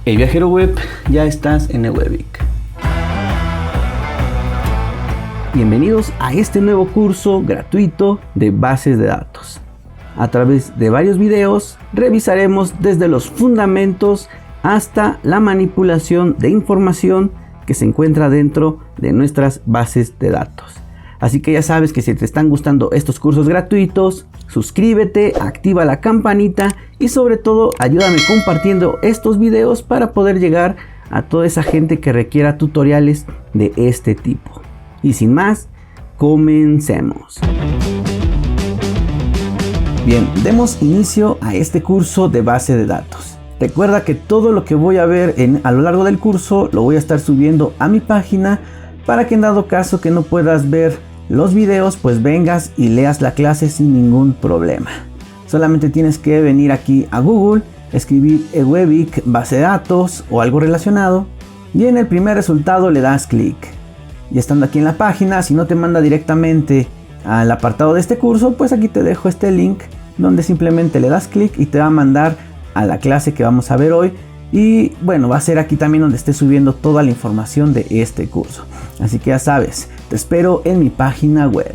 Hey viajero web, ya estás en eWebIC. Bienvenidos a este nuevo curso gratuito de bases de datos. A través de varios videos revisaremos desde los fundamentos hasta la manipulación de información que se encuentra dentro de nuestras bases de datos. Así que ya sabes que si te están gustando estos cursos gratuitos, suscríbete, activa la campanita y sobre todo ayúdame compartiendo estos videos para poder llegar a toda esa gente que requiera tutoriales de este tipo. Y sin más, comencemos. Bien, demos inicio a este curso de base de datos. Recuerda que todo lo que voy a ver a lo largo del curso lo voy a estar subiendo a mi página para que en dado caso que no puedas ver los videos, pues vengas y leas la clase sin ningún problema. Solamente tienes que venir aquí a Google, escribir eWebIC base de datos o algo relacionado y en el primer resultado le das clic. Y estando aquí en la página, si no te manda directamente al apartado de este curso, pues aquí te dejo este link donde simplemente le das clic y te va a mandar a la clase que vamos a ver hoy. Y bueno, va a ser aquí también donde esté subiendo toda la información de este curso. Así que ya sabes, te espero en mi página web.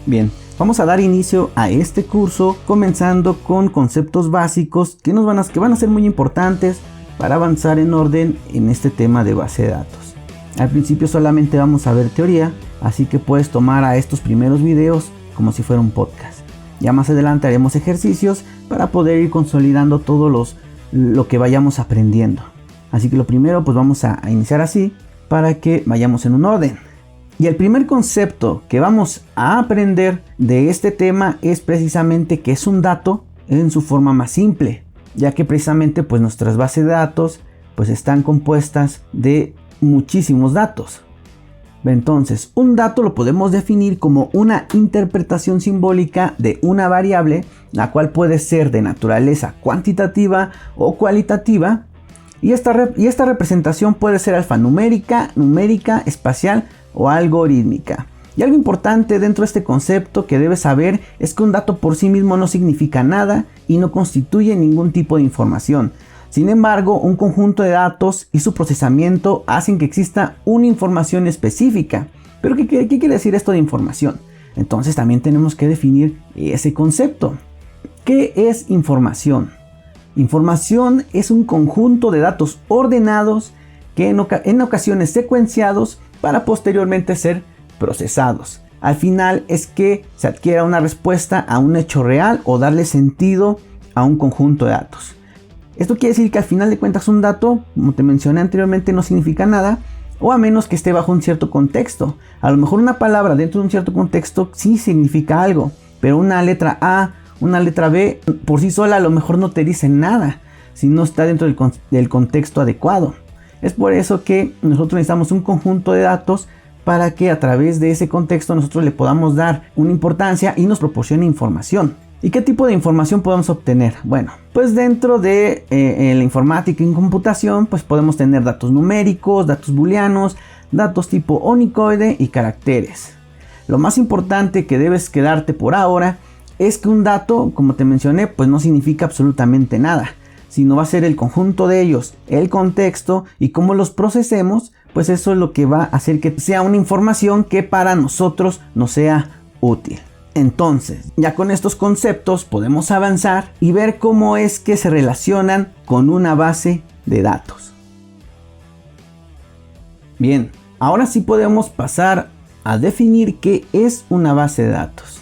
Bien, vamos a dar inicio a este curso comenzando con conceptos básicos que van a ser muy importantes para avanzar en orden en este tema de base de datos. Al principio solamente vamos a ver teoría, así que puedes tomar a estos primeros videos como si fuera un podcast. Ya más adelante haremos ejercicios para poder ir consolidando todo lo que vayamos aprendiendo. Así que lo primero pues vamos a iniciar así para que vayamos en un orden. Y el primer concepto que vamos a aprender de este tema es precisamente que es un dato en su forma más simple, ya que precisamente pues nuestras bases de datos pues están compuestas de muchísimos datos. Entonces, un dato lo podemos definir como una interpretación simbólica de una variable, la cual puede ser de naturaleza cuantitativa o cualitativa, y esta representación puede ser alfanumérica, numérica, espacial o algorítmica. Y algo importante dentro de este concepto que debes saber es que un dato por sí mismo no significa nada y no constituye ningún tipo de información. Sin embargo, un conjunto de datos y su procesamiento hacen que exista una información específica. ¿Pero qué quiere decir esto de información? Entonces también tenemos que definir ese concepto. ¿Qué es información? Información es un conjunto de datos ordenados que en ocasiones secuenciados para posteriormente ser procesados. Al final es que se adquiera una respuesta a un hecho real o darle sentido a un conjunto de datos. Esto quiere decir que al final de cuentas un dato, como te mencioné anteriormente, no significa nada, o a menos que esté bajo un cierto contexto. A lo mejor una palabra dentro de un cierto contexto sí significa algo, pero una letra A, una letra B, por sí sola a lo mejor no te dice nada, si no está dentro del contexto adecuado. Es por eso que nosotros necesitamos un conjunto de datos para que a través de ese contexto nosotros le podamos dar una importancia y nos proporcione información. ¿Y qué tipo de información podemos obtener? Bueno, pues dentro de la informática y computación, pues podemos tener datos numéricos, datos booleanos, datos tipo onicoide y caracteres. Lo más importante que debes quedarte por ahora es que un dato, como te mencioné, pues no significa absolutamente nada, sino va a ser el conjunto de ellos, el contexto y cómo los procesemos, pues eso es lo que va a hacer que sea una información que para nosotros nos sea útil. Entonces, ya con estos conceptos podemos avanzar y ver cómo es que se relacionan con una base de datos. Bien, ahora sí podemos pasar a definir qué es una base de datos.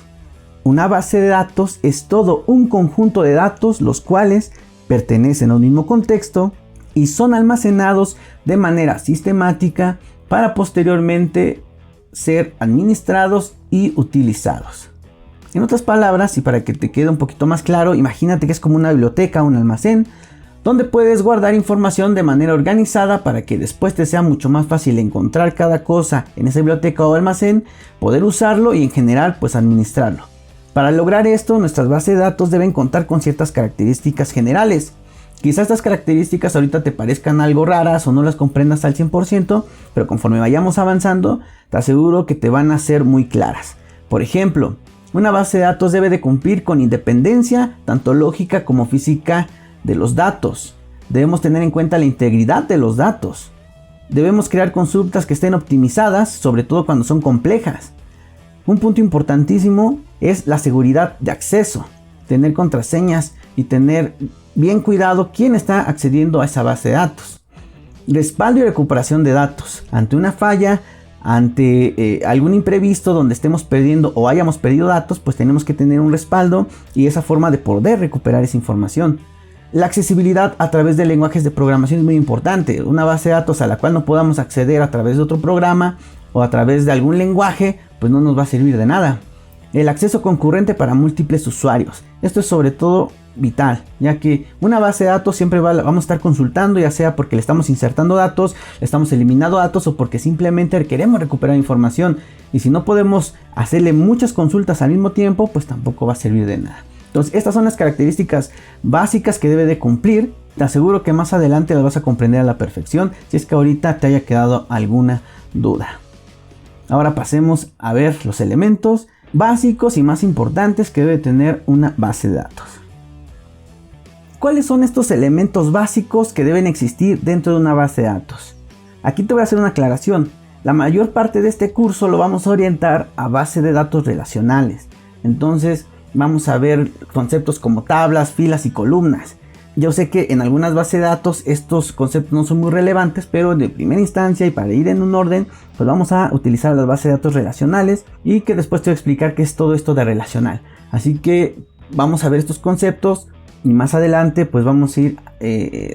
Una base de datos es todo un conjunto de datos los cuales pertenecen a un mismo contexto y son almacenados de manera sistemática para posteriormente ser administrados y utilizados. En otras palabras, y para que te quede un poquito más claro, imagínate que es como una biblioteca, un almacén, donde puedes guardar información de manera organizada para que después te sea mucho más fácil encontrar cada cosa en esa biblioteca o almacén, poder usarlo y en general pues administrarlo. Para lograr esto, nuestras bases de datos deben contar con ciertas características generales. Quizás estas características ahorita te parezcan algo raras o no las comprendas al 100%, pero conforme vayamos avanzando, te aseguro que te van a ser muy claras. Por ejemplo, una base de datos debe de cumplir con independencia, tanto lógica como física de los datos. debemos tener en cuenta la integridad de los datos. Debemos crear consultas que estén optimizadas, sobre todo cuando son complejas. Un punto importantísimo es la seguridad de acceso, tener contraseñas y tener bien cuidado quién está accediendo a esa base de datos. Respaldo y recuperación de datos. Ante una falla, ante algún imprevisto donde estemos perdiendo o hayamos perdido datos, pues tenemos que tener un respaldo y esa forma de poder recuperar esa información. La accesibilidad a través de lenguajes de programación es muy importante. Una base de datos a la cual no podamos acceder a través de otro programa o a través de algún lenguaje, pues no nos va a servir de nada. El acceso concurrente para múltiples usuarios. Esto es sobre todo vital, ya que una base de datos siempre vamos a estar consultando, ya sea porque le estamos insertando datos, le estamos eliminando datos o porque simplemente queremos recuperar información. Y si no podemos hacerle muchas consultas al mismo tiempo, pues tampoco va a servir de nada. Entonces, estas son las características básicas que debe de cumplir. Te aseguro que más adelante las vas a comprender a la perfección, si es que ahorita te haya quedado alguna duda. Ahora pasemos a ver los elementos básicos y más importantes que debe tener una base de datos. ¿Cuáles son estos elementos básicos que deben existir dentro de una base de datos? Aquí te voy a hacer una aclaración. La mayor parte de este curso lo vamos a orientar a base de datos relacionales. Entonces vamos a ver conceptos como tablas, filas y columnas. Yo sé que en algunas bases de datos estos conceptos no son muy relevantes, pero de primera instancia y para ir en un orden, pues vamos a utilizar las bases de datos relacionales y que después te voy a explicar qué es todo esto de relacional. Así que vamos a ver estos conceptos y más adelante pues vamos a ir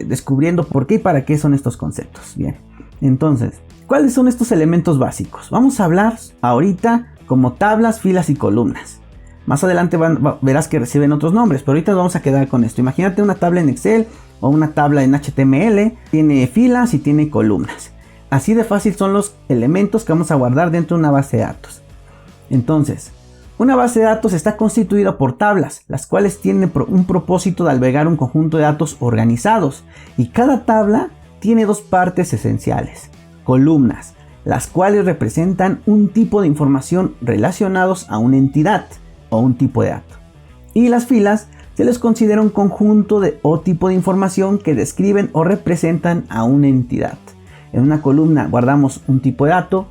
descubriendo por qué y para qué son estos conceptos. Bien, entonces, ¿cuáles son estos elementos básicos? Vamos a hablar ahorita como tablas, filas y columnas. Más adelante verás que reciben otros nombres, pero ahorita nos vamos a quedar con esto. Imagínate una tabla en Excel o una tabla en HTML, tiene filas y tiene columnas. Así de fácil son los elementos que vamos a guardar dentro de una base de datos. Entonces, una base de datos está constituida por tablas, las cuales tienen un propósito de albergar un conjunto de datos organizados. Y cada tabla tiene dos partes esenciales: columnas, las cuales representan un tipo de información relacionados a una entidad o un tipo de dato. Y las filas se les considera un conjunto o tipo de información que describen o representan a una entidad. En una columna guardamos un tipo de dato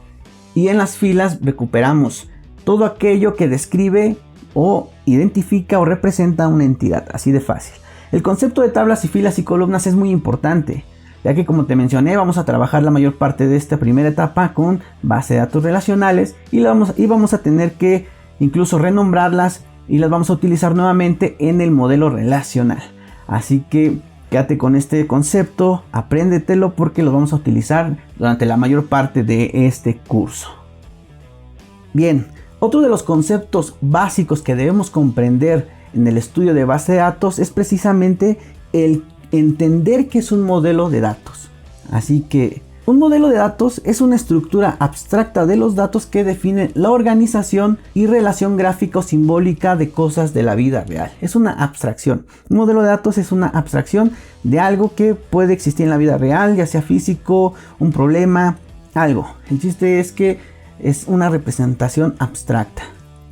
y en las filas recuperamos todo aquello que describe o identifica o representa a una entidad. Así de fácil. El concepto de tablas y filas y columnas es muy importante, ya que, como te mencioné, vamos a trabajar la mayor parte de esta primera etapa con base de datos relacionales y vamos a tener que incluso renombrarlas y las vamos a utilizar nuevamente en el modelo relacional. Así que quédate con este concepto, apréndetelo porque lo vamos a utilizar durante la mayor parte de este curso. Bien, otro de los conceptos básicos que debemos comprender en el estudio de base de datos es precisamente el entender qué es un modelo de datos. Así que un modelo de datos es una estructura abstracta de los datos que define la organización y relación gráfica o simbólica de cosas de la vida real. Es una abstracción. Un modelo de datos es una abstracción de algo que puede existir en la vida real, ya sea físico, un problema, algo. El chiste es que es una representación abstracta.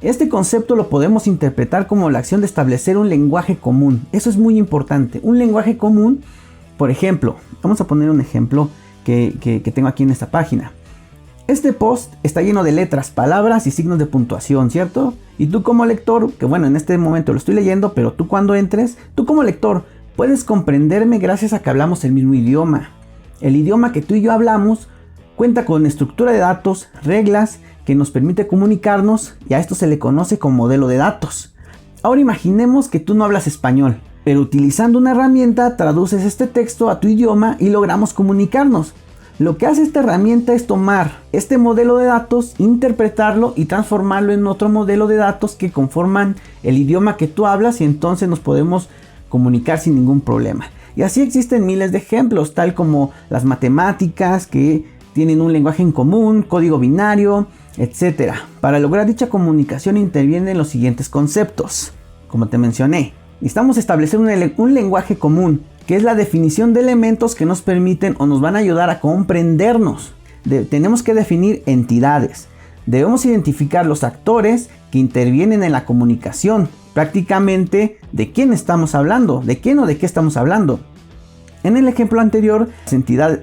Este concepto lo podemos interpretar como la acción de establecer un lenguaje común. Eso es muy importante. Un lenguaje común, por ejemplo, vamos a poner un ejemplo que tengo aquí en esta página. Este post está lleno de letras, palabras y signos de puntuación, ¿cierto? Y tú como lector, que bueno, en este momento lo estoy leyendo, pero tú cuando entres, tú como lector puedes comprenderme gracias a que hablamos el mismo idioma. El idioma que tú y yo hablamos cuenta con estructura de datos, reglas que nos permite comunicarnos, y a esto se le conoce como modelo de datos. Ahora imaginemos que tú no hablas español, pero utilizando una herramienta traduces este texto a tu idioma y logramos comunicarnos. Lo que hace esta herramienta es tomar este modelo de datos, interpretarlo y transformarlo en otro modelo de datos que conforman el idioma que tú hablas, y entonces nos podemos comunicar sin ningún problema. Y así existen miles de ejemplos, tal como las matemáticas, que tienen un lenguaje en común, código binario, etc. Para lograr dicha comunicación intervienen los siguientes conceptos. Como te mencioné, necesitamos establecer un lenguaje común, que es la definición de elementos que nos permiten o nos van a ayudar a comprendernos. Tenemos que definir entidades. Debemos identificar los actores que intervienen en la comunicación, prácticamente de quién estamos hablando, de quién o de qué estamos hablando. En el ejemplo anterior,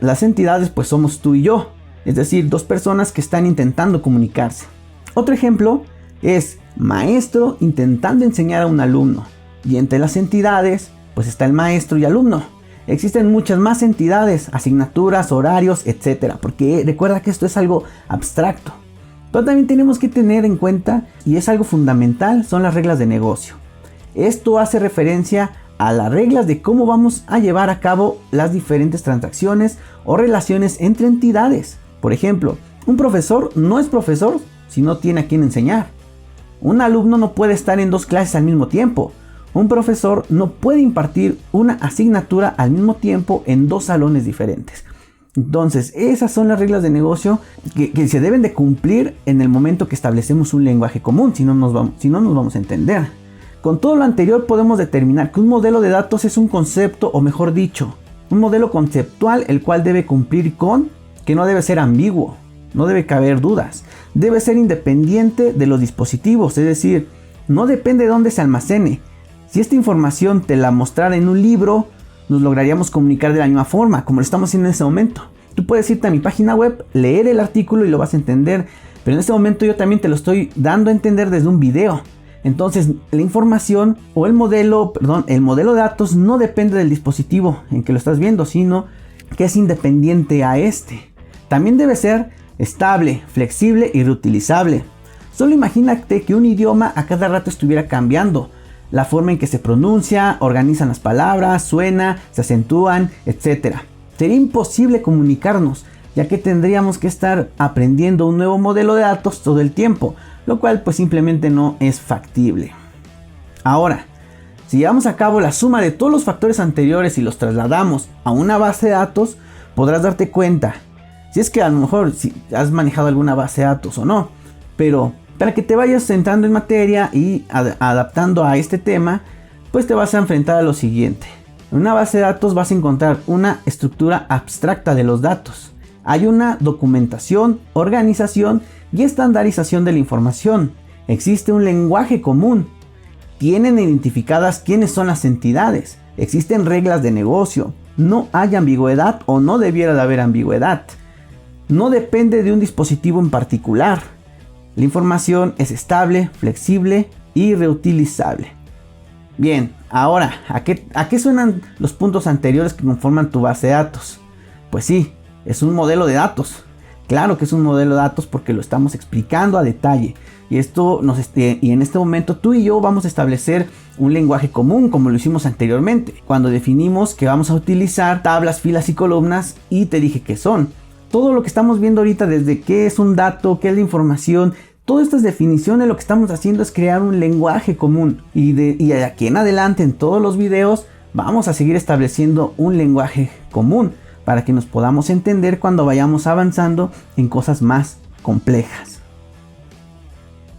las entidades pues somos tú y yo, es decir, dos personas que están intentando comunicarse. Otro ejemplo es maestro intentando enseñar a un alumno, y entre las entidades pues está el maestro y alumno. Existen muchas más entidades, asignaturas, horarios, etc. Porque recuerda que esto es algo abstracto. Pero también tenemos que tener en cuenta, y es algo fundamental, son las reglas de negocio. Esto hace referencia a las reglas de cómo vamos a llevar a cabo las diferentes transacciones o relaciones entre entidades. Por ejemplo, un profesor no es profesor si no tiene a quien enseñar. Un alumno no puede estar en dos clases al mismo tiempo. Un profesor no puede impartir una asignatura al mismo tiempo en dos salones diferentes. Entonces, esas son las reglas de negocio que se deben de cumplir en el momento que establecemos un lenguaje común, si no nos vamos a entender. Con todo lo anterior podemos determinar que un modelo de datos es un concepto, o mejor dicho, un modelo conceptual el cual debe cumplir con que no debe ser ambiguo, no debe caber dudas, debe ser independiente de los dispositivos, es decir, no depende de dónde se almacene. Si esta información te la mostrara en un libro, nos lograríamos comunicar de la misma forma, como lo estamos haciendo en este momento. Tú puedes irte a mi página web, leer el artículo y lo vas a entender, pero en este momento yo también te lo estoy dando a entender desde un video. Entonces, la información o el modelo de datos no depende del dispositivo en que lo estás viendo, sino que es independiente a este. También debe ser estable, flexible y reutilizable. Solo imagínate que un idioma a cada rato estuviera cambiando. La forma en que se pronuncia, organizan las palabras, suena, se acentúan, etc. Sería imposible comunicarnos, ya que tendríamos que estar aprendiendo un nuevo modelo de datos todo el tiempo, lo cual pues simplemente no es factible. Ahora, si llevamos a cabo la suma de todos los factores anteriores y los trasladamos a una base de datos, podrás darte cuenta, si es que a lo mejor si has manejado alguna base de datos o no, pero para que te vayas entrando en materia y adaptando a este tema, pues te vas a enfrentar a lo siguiente. En una base de datos vas a encontrar una estructura abstracta de los datos. Hay una documentación, organización y estandarización de la información. Existe un lenguaje común. Tienen identificadas quiénes son las entidades. Existen reglas de negocio. No hay ambigüedad o no debiera de haber ambigüedad. No depende de un dispositivo en particular. La información es estable, flexible y reutilizable. Bien, ahora, ¿a qué suenan los puntos anteriores que conforman tu base de datos? Pues sí, es un modelo de datos. Claro que es un modelo de datos porque lo estamos explicando a detalle. Y en este momento tú y yo vamos a establecer un lenguaje común como lo hicimos anteriormente. Cuando definimos que vamos a utilizar tablas, filas y columnas y te dije qué son. Todo lo que estamos viendo ahorita, desde qué es un dato, qué es la información, todas estas definiciones, lo que estamos haciendo es crear un lenguaje común. Y de aquí en adelante en todos los videos vamos a seguir estableciendo un lenguaje común para que nos podamos entender cuando vayamos avanzando en cosas más complejas.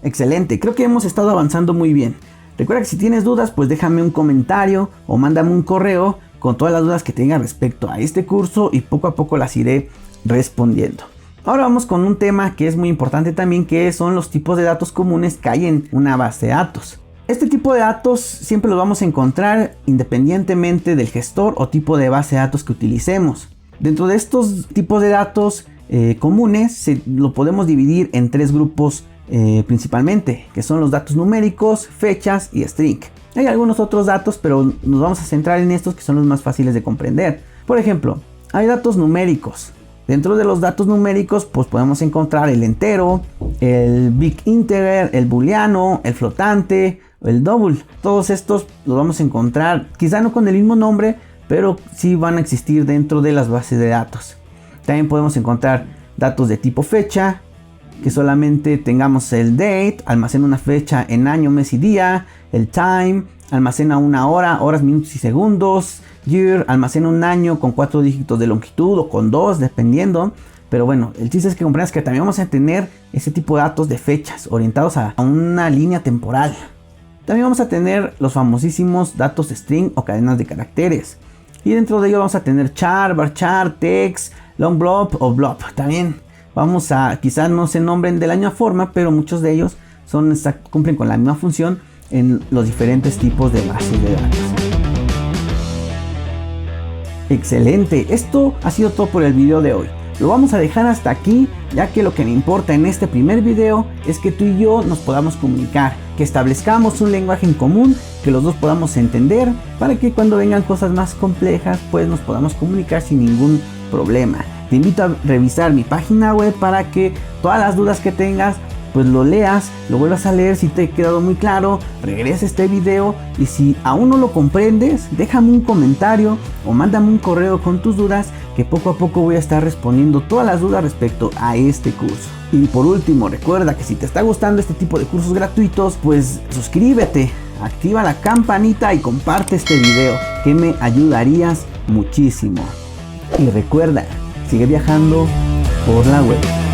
Excelente, creo que hemos estado avanzando muy bien. Recuerda que si tienes dudas, pues déjame un comentario o mándame un correo con todas las dudas que tengas respecto a este curso y poco a poco las iré respondiendo. Ahora vamos con un tema que es muy importante también, que son los tipos de datos comunes que hay en una base de datos. Este tipo de datos siempre los vamos a encontrar independientemente del gestor o tipo de base de datos que utilicemos. Dentro de estos tipos de datos comunes lo podemos dividir en tres grupos principalmente, que son los datos numéricos, fechas y string. Hay algunos otros datos, pero nos vamos a centrar en estos que son los más fáciles de comprender. Por ejemplo, hay datos numéricos. Dentro de los datos numéricos pues podemos encontrar el entero, el big integer, el booleano, el flotante, el double. Todos estos los vamos a encontrar quizá no con el mismo nombre, pero sí van a existir dentro de las bases de datos. También podemos encontrar datos de tipo fecha, que solamente tengamos el date, almacena una fecha en año, mes y día. El time, almacena una hora, horas, minutos y segundos. Year, almacena un año con 4 dígitos de longitud o con 2, dependiendo. Pero bueno, el chiste es que comprendas que también vamos a tener ese tipo de datos de fechas orientados a una línea temporal. También vamos a tener los famosísimos datos string o cadenas de caracteres. Y dentro de ellos vamos a tener char, varchar, text, long blob o blob. También vamos a, quizás no se nombren de la misma forma, pero muchos de ellos cumplen con la misma función en los diferentes tipos de bases de datos. Excelente, esto ha sido todo por el video de hoy. Lo vamos a dejar hasta aquí, ya que lo que me importa en este primer video es que tú y yo nos podamos comunicar, que establezcamos un lenguaje en común, que los dos podamos entender, para que cuando vengan cosas más complejas pues nos podamos comunicar sin ningún problema. Te invito a revisar mi página web para que todas las dudas que tengas pues lo leas, lo vuelvas a leer si te ha quedado muy claro, regresa este video y si aún no lo comprendes, déjame un comentario o mándame un correo con tus dudas, que poco a poco voy a estar respondiendo todas las dudas respecto a este curso. Y por último, recuerda que si te está gustando este tipo de cursos gratuitos, pues suscríbete, activa la campanita y comparte este video, que me ayudarías muchísimo. Y recuerda, sigue viajando por la web.